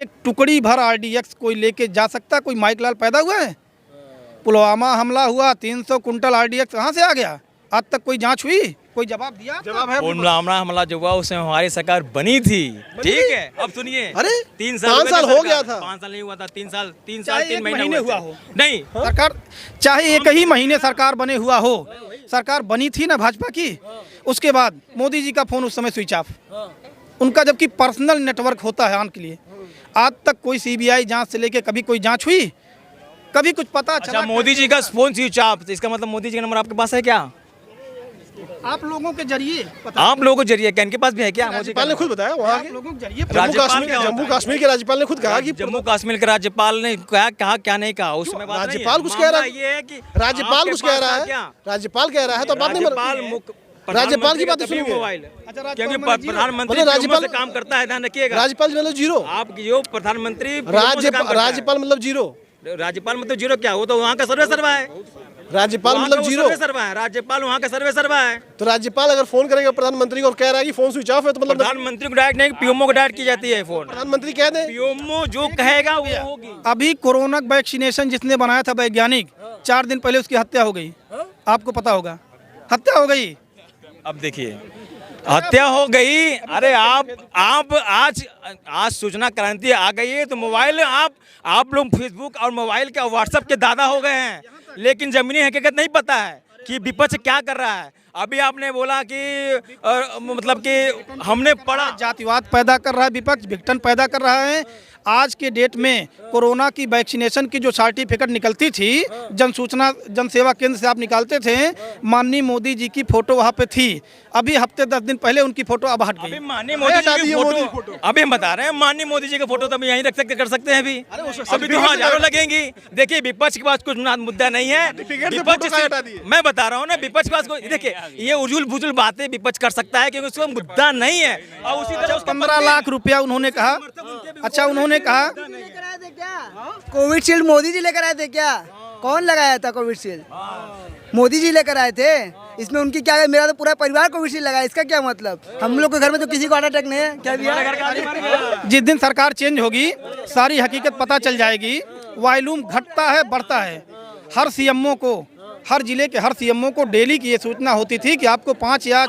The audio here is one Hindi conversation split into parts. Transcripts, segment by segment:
एक टुकड़ी भर आरडीएक्स कोई लेके जा सकता? कोई माइक लाल पैदा हुआ है? पुलवामा हमला हुआ, 300 कुंटल आरडीएक्स कहाँ से आ गया? आज तक कोई जांच हुई? कोई जवाब दिया? जवाब है पुलवामा हमला जो हुआ उसमें हमारी सरकार बनी थी। ठीक है, अब सुनिए। अरे 3 5 साल हो गया था। 5 साल नहीं हुआ था, 3 साल 3 महीने हुआ हो। नहीं, सरकार चाहे एक ही महीने सरकार बने हुआ हो, सरकार बनी थी ना भाजपा की। उसके बाद मोदी जी का फोन उस समय स्विच ऑफ, उनका जबकि पर्सनल नेटवर्क होता है ऑन के लिए। आज तक कोई सीबीआई जांच से लेके कभी कोई जांच हुई? कभी कुछ पता चला? अच्छा, मोदी जी का फोन स्विच ऑफ, इसका मतलब मोदी जी का नंबर आपके पास है क्या? आप लोगों के जरिए पता, आप लोगों के जरिए क्या इनके पास भी है क्या? राज्यपाल ने खुद बताया वहाँ आप के लोगों के जरिए जम्मू कश्मीर के राज्यपाल ने खुद कहा कि जम्मू कश्मीर के राज्यपाल ने कहा क्या नहीं कहा उसमें बात नहीं है। राज्यपाल कुछ कह रहा है। ये है कि राज्यपाल कुछ कह रहा है, क्या राज्यपाल कह रहा है तो बात नहीं राज्यपाल की बातें सुनिए। मोबाइल अच्छा, क्योंकि राज्यपाल प्रधानमंत्री मतलब राज्यपाल से काम करता है, ध्यान रखिएगा। राज्यपाल मतलब जीरो, आप जो प्रधानमंत्री राज्यपाल मतलब जीरो, राज्यपाल मतलब जीरो क्या? वो तो वहाँ का सर्वे सर्वा है। राज्यपाल मतलब जीरो, सर्वा है, राज्यपाल वहाँ का सर्वे सर्वा है। तो राज्यपाल अगर फोन करेगा प्रधानमंत्री को और कह रहा है कि फोन स्विच ऑफ है तो मतलब प्रधानमंत्री को डायरेक्ट नहीं, पीएमओ को डायरेक्ट की जाती है फोन। प्रधानमंत्री कह दे, पीएमओ जो कहेगा वो होगी। अभी कोरोना वैक्सीनेशन जिसने बनाया था वैज्ञानिक, 4 दिन पहले उसकी हत्या हो गई। आपको पता होगा, हत्या हो गई। अब देखिए, हत्या हो गई। अरे आप आज सूचना क्रांति आ गई है तो मोबाइल आप लोग फेसबुक और मोबाइल के व्हाट्सएप के दादा हो गए हैं, लेकिन जमीनी हकीकत नहीं पता है कि विपक्ष क्या कर रहा है। अभी आपने बोला कि मतलब कि हमने पढ़ा, जातिवाद पैदा कर रहा है विपक्ष, विघटन पैदा कर रहा है। आज के डेट में कोरोना की वैक्सीनेशन की जो सर्टिफिकेट निकलती थी जन सेवा केंद्र से आप निकालते थे, माननीय मोदी जी की फोटो वहाँ पे थी। अभी हफ्ते 10 दिन पहले उनकी फोटो अब हट गई। माननीय मोदी जी की फोटो अभी हम बता रहे हैं, माननीय मोदी जी की फोटो तो हम यहीं रख सकते कर सकते हैं। अभी तो हजारों लगेंगी। देखिए, विपक्ष के पास कुछ मुद्दा नहीं है। मैं बता रहा हूँ ना, विपक्ष के पास देखिए ये उजुल बुजुल बातें विपक्ष कर सकता है क्योंकि उसको मुद्दा नहीं है। और उसी तरह 15 लाख रुपया उन्होंने कहा। अच्छा, उन्होंने कहा कोविशील्ड मोदी जी लेकर आए थे क्या? कौन लगाया था कोविशील्ड? मोदी जी लेकर आए थे। इसमें उनकी क्या है? मेरा तो पूरा परिवार कोविशील्ड लगाया, इसका क्या मतलब? हम लोग के घर में तो किसी को हार्ट अटैक नहीं है क्या भैया? जिस दिन सरकार चेंज होगी सारी हकीकत पता चल जाएगी। वॉल्यूम घटता है, बढ़ता है। हर सीएमओ को, हर जिले के हर सीएमओ को डेली की ये सूचना होती थी कि आपको 5 या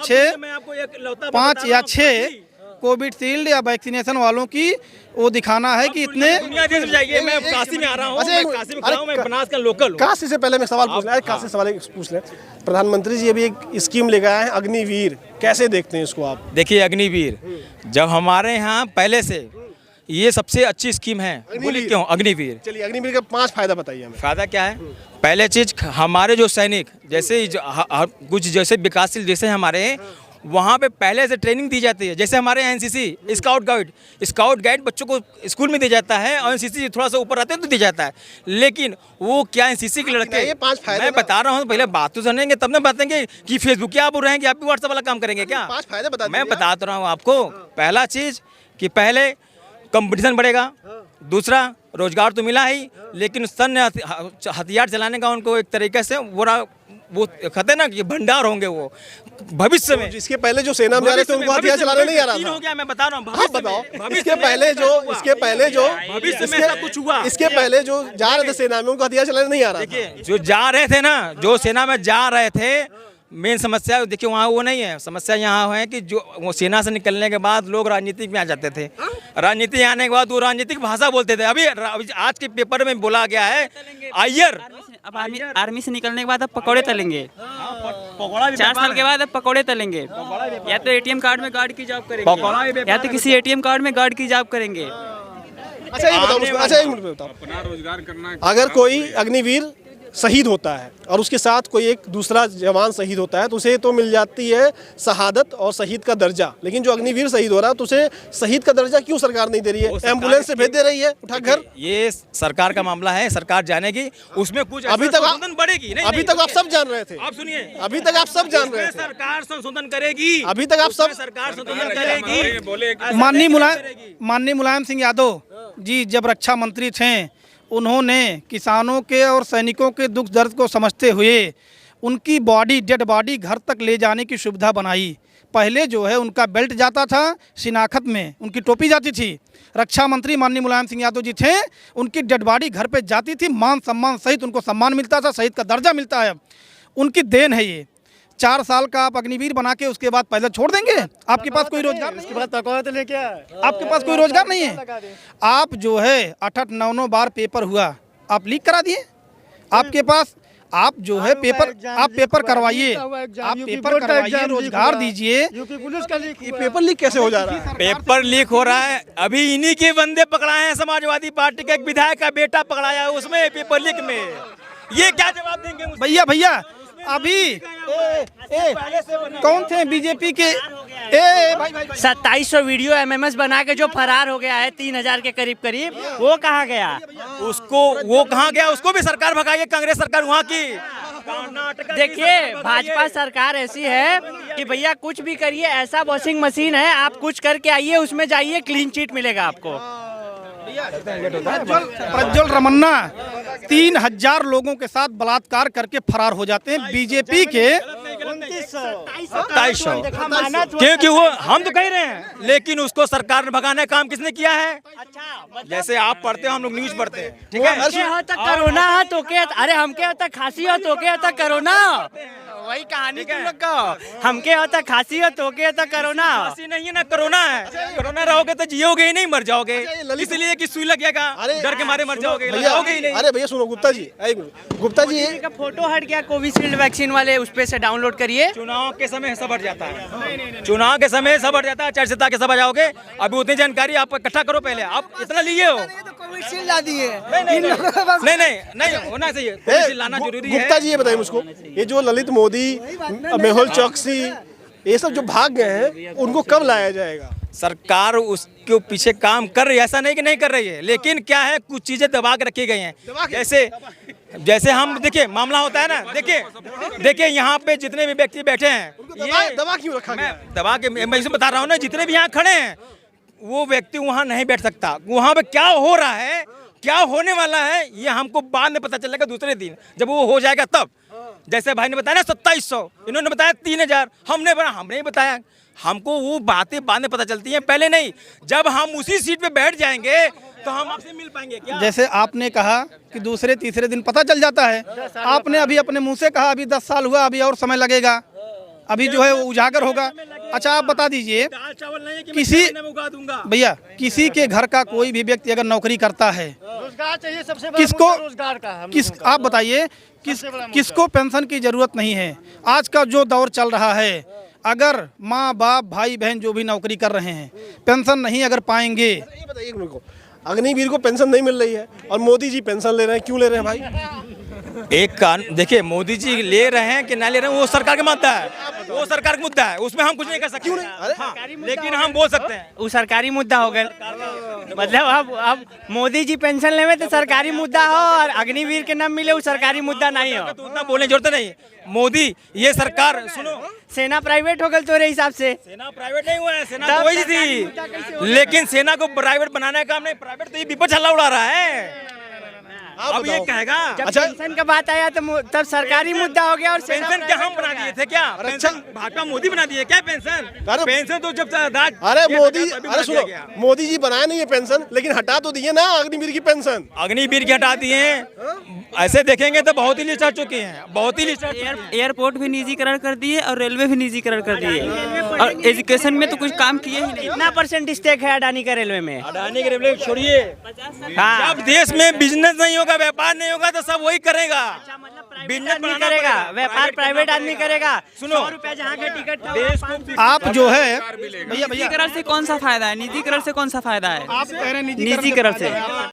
6 कोविशील्ड या वैक्सीनेशन वालों की वो दिखाना है कि इतने। मैं काशी में आ रहा हूँ, मैं बनास का लोकल। काशी से पहले मैं सवाल पूछ ले। प्रधानमंत्री जी अभी एक स्कीम लेकर आए हैं अग्निवीर, कैसे देखते हैं इसको आप? देखिए, अग्निवीर जब हमारे यहाँ पहले से ये सबसे अच्छी स्कीम है। बोलिए क्यों अग्निवीर? चलिए, अग्निवीर का 5 फायदा बताइए हमें। फायदा क्या है? पहले चीज, हमारे जो सैनिक जैसे कुछ जैसे विकासशील जैसे हमारे वहाँ पे पहले से ट्रेनिंग दी जाती है। जैसे हमारे एनसीसी स्काउट गाइड बच्चों को स्कूल में दिया जाता है और एनसीसी थोड़ा सा ऊपर रहते हैं तो दिया जाता है। लेकिन वो क्या एनसीसी के लड़के, ये 5 फायदे मैं बता रहा हूँ, पहले बात तो सुनेंगे तब ना बताएंगे कि फेसबुक क्या आप रहेंगे, आप भी व्हाट्सएप वाला काम करेंगे क्या? 5 फायदे बता, मैं बता तो रहा हूँ आपको। पहला चीज कि पहले कंपटीशन बढ़ेगा, दूसरा रोजगार तो मिला ही, लेकिन सैन्य हथियार चलाने का उनको एक तरीके से वो कहते हैं ना कि भंडार होंगे वो भविष्य में। इसके पहले जो सेना में जा रहे थे उनको हथियार चलाने नहीं आ रहा था। हो गया, मैं बता रहा हूँ। आप बताओ, इसके पहले जो भविष्य में ऐसा कुछ हुआ। इसके पहले जो जा रहे थे सेना में उनको हथियार चलाने नहीं आ रहा था। देखिए, जो जा रहे थे ना, जो सेना में जा रहे थे, मेन समस्या देखिए वहाँ वो नहीं है। समस्या यहाँ है कि जो वो सेना से निकलने के बाद लोग राजनीति में आ जाते थे। राजनीति आने के बाद वो राजनीतिक भाषा बोलते थे। अभी आज के पेपर में बोला गया है अय्यर, अब आर्मी से निकलने के बाद अब पकौड़े तलेंगे। 4 साल के बाद अब पकौड़े तलेंगे। या तो एटीएम कार्ड में गार्ड की जॉब करेंगे, या तो किसी एटीएम कार्ड में गार्ड की जॉब करेंगे। अच्छा, ये बताओ, अच्छा एक मिनट बताओ, अपना रोजगार करना। अगर कोई अग्निवीर शहीद होता है और उसके साथ कोई एक दूसरा जवान शहीद होता है तो उसे तो मिल जाती है शहादत और शहीद का दर्जा, लेकिन जो अग्निवीर शहीद हो रहा है तो उसे शहीद का दर्जा क्यों सरकार नहीं दे रही है? एम्बुलेंस से भेज दे रही है उठा घर। ये सरकार का मामला है, सरकार जानेगी, उसमें कुछ अभी तक संशोधन बढ़ेगी। अभी तक आप सब जान रहे थे। आप सुनिए, अभी तक आप सब जान रहे थे। सरकार संशोधन करेगी। अभी तक आप सब सरकार संशोधन करेगी। माननीय मुलायम सिंह यादव जी जब रक्षा मंत्री थे, उन्होंने किसानों के और सैनिकों के दुख दर्द को समझते हुए उनकी डेड बॉडी घर तक ले जाने की सुविधा बनाई। पहले जो है उनका बेल्ट जाता था, शिनाख्त में उनकी टोपी जाती थी। रक्षा मंत्री माननीय मुलायम सिंह यादव जी थे, उनकी डेड बॉडी घर पे जाती थी, मान सम्मान सहित उनको सम्मान मिलता था, शहीद का दर्जा मिलता है। उनकी देन है ये। 4 साल का आप अग्निवीर बना के उसके बाद पैदल छोड़ देंगे? आपके पास कोई रोजगार नहीं है, आपके पास कोई रोजगार नहीं है। आप जो है 8-9 बार पेपर हुआ, आप लीक करा दिए। आपके पास आप जो है पेपर, आप पेपर करवाइए, आप पेपर करवाइए, रोजगार दीजिए। ये पेपर लीक कैसे हो जा रहा है? पेपर लीक हो रहा है, अभी इन्हीं के बंदे पकड़ाए हैं। समाजवादी पार्टी का एक विधायक का बेटा पकड़ाया है उसमें पेपर लीक में। ये क्या जवाब देंगे? भैया अभी कौन थे बीजेपी के? भाई 2700 वीडियो एमएमएस बना के जो फरार हो गया है 3000 के करीब, वो कहाँ गया? वो कहाँ गया? उसको भी सरकार भगाई, कांग्रेस सरकार वहाँ की। देखिए, भाजपा सरकार ऐसी है कि भैया कुछ भी करिए, ऐसा वॉशिंग मशीन है, आप कुछ करके आइए, उसमें जाइए, क्लीन चिट मिलेगा आपको। प्रज्वल रमन्ना 3000 लोगों के साथ बलात्कार करके फरार हो जाते हैं। बीजेपी के 2700, क्योंकि वो हम तो कह रहे हैं, लेकिन उसको सरकार ने भगाने का काम किसने किया है? जैसे आप पढ़ते हो, हम लोग न्यूज पढ़ते हैं, ठीक है? कोरोना है तो के, अरे हमके होता खांसी हो तो के होता कोरोना, वही कहानी तुम लोग का। हमके होता खांसी हो तो के होता कोरोना। खांसी नहीं है ना, कोरोना है। कोरोना रहोगे तो जियोगे ही नहीं, मर जाओगे। इसलिए कि सुई लग जाएगा, डर के मारे मर जाओगे, लगाओगे ही नहीं। अरे भैया सुनो, गुप्ता जी का फोटो हट गया कोविशील्ड वैक्सीन वाले, उस पे से डाउनलोड करिए। चुनाव के समय सब हट जाता है, चुनाव के समय सब हट जाता है, चर्चा के सब आ जाओगे। अभी उतनी जानकारी आप इकट्ठा करो, पहले आप इतना लिए हो। कोविशील्ड ला दिए। नहीं होना चाहिए, कोविशील्ड लाना जरूरी है। गुप्ता जी ये बताइए मुझको, ये जो ललित मोदी, मेहुल चौकसी, ये सब जो भाग गए हैं, उनको कब लाया जाएगा? सरकार उसके पीछे काम कर रही है, ऐसा नहीं कि नहीं कर रही है, लेकिन क्या है, कुछ चीजें दबा के रखी गई हैं। जैसे हम देखिए, मामला होता है ना, देखिए यहाँ पे जितने भी व्यक्ति बैठे हैं, ये दबा क्यों रखा गया? दबा के मैं इसे बता रहा हूँ ना, जितने भी यहाँ खड़े हैं, वो व्यक्ति वहाँ नहीं बैठ सकता। वहाँ पे क्या हो रहा है, क्या होने वाला है, ये हमको बाद में पता चलेगा, दूसरे दिन जब वो हो जाएगा तब। जैसे भाई ने बताया ना 2700, इन्होंने बताया 3000, हमने बताया। हमको वो बातें बाद में पता चलती हैं, पहले नहीं। जब हम उसी सीट पे बैठ जाएंगे तो हम आपसे मिल पाएंगे क्या? जैसे आपने कहा कि दूसरे तीसरे दिन पता चल जाता है, आपने अभी अपने मुंह से कहा अभी 10 साल हुआ, अभी और समय लगेगा, अभी जो है वो उजागर होगा। अच्छा आप बता दीजिए, किसी भैया किसी के घर का कोई भी व्यक्ति अगर नौकरी करता है, रोजगार चाहिए, सबसे किसको रोजगार का आप बताइए, किसको पेंशन की जरूरत नहीं है? आज का जो दौर चल रहा है, अगर माँ बाप भाई बहन जो भी नौकरी कर रहे हैं, पेंशन नहीं अगर पाएंगे। ये बताइए मेरे को, अग्निवीर को पेंशन नहीं मिल रही है और मोदी जी पेंशन ले रहे हैं, क्यों ले रहे हैं भाई? एक कानून देखिए, मोदी जी ले रहे हैं कि ना ले रहे हैं, वो सरकार का मुद्दा है, वो सरकार का मुद्दा है, उसमें हम कुछ नहीं कर सकते। क्यों नहीं? हाँ, लेकिन हम बोल सकते हैं वो सरकारी मुद्दा हो गया। मतलब अब मोदी जी पेंशन लेवे तो सरकारी मुद्दा हो, और अग्निवीर के नाम मिले वो सरकारी मुद्दा नहीं हो। तो उतना बोलने की जरूरत नहीं। मोदी ये सरकार, सुनो, सेना प्राइवेट हो गई तोरे हिसाब से। सेना प्राइवेट नहीं हुआ है, सेना तो वही थी, लेकिन सेना को प्राइवेट बनाने का काम नहीं, प्राइवेट तो ये विपक्ष हल्ला उड़ा रहा है। अब ये कहेगा जब पेंशन का बात आया तो तब सरकारी मुद्दा हो गया, और पेंशन क्या हम बना दिए थे क्या? पेंशन भाजपा मोदी बना दिए क्या? पेंशन तो जब अरे सुनो, मोदी जी बनाए नहीं है पेंशन, लेकिन हटा तो दिए ना अग्निवीर की पेंशन। अग्निवीर की हटा दिए हैं। ऐसे देखेंगे तो बहुत ही लिस्ट आ चुकी हैं, बहुत ही लिस्ट। एयरपोर्ट भी निजीकरण कर दिए और रेलवे भी निजीकरण कर दिए, और एजुकेशन में तो कुछ काम किए ही नहीं। कितना परसेंट स्टेक है अडानी का रेलवे में? अडानी के रेलवे छोड़िए, जब देश में बिजनेस नहीं होगा, व्यापार नहीं होगा, तो सब वही करेगा। बिजनेस नहीं करेगा, व्यापार प्राइवेट आदमी करेगा। सुनो, 100 रुपया जहाँ के टिकट आप जो है भैया निजीकरण से कौन सा फायदा है? निजीकरण से कौन सा फायदा है? आप कह रहे हैं निजीकरण से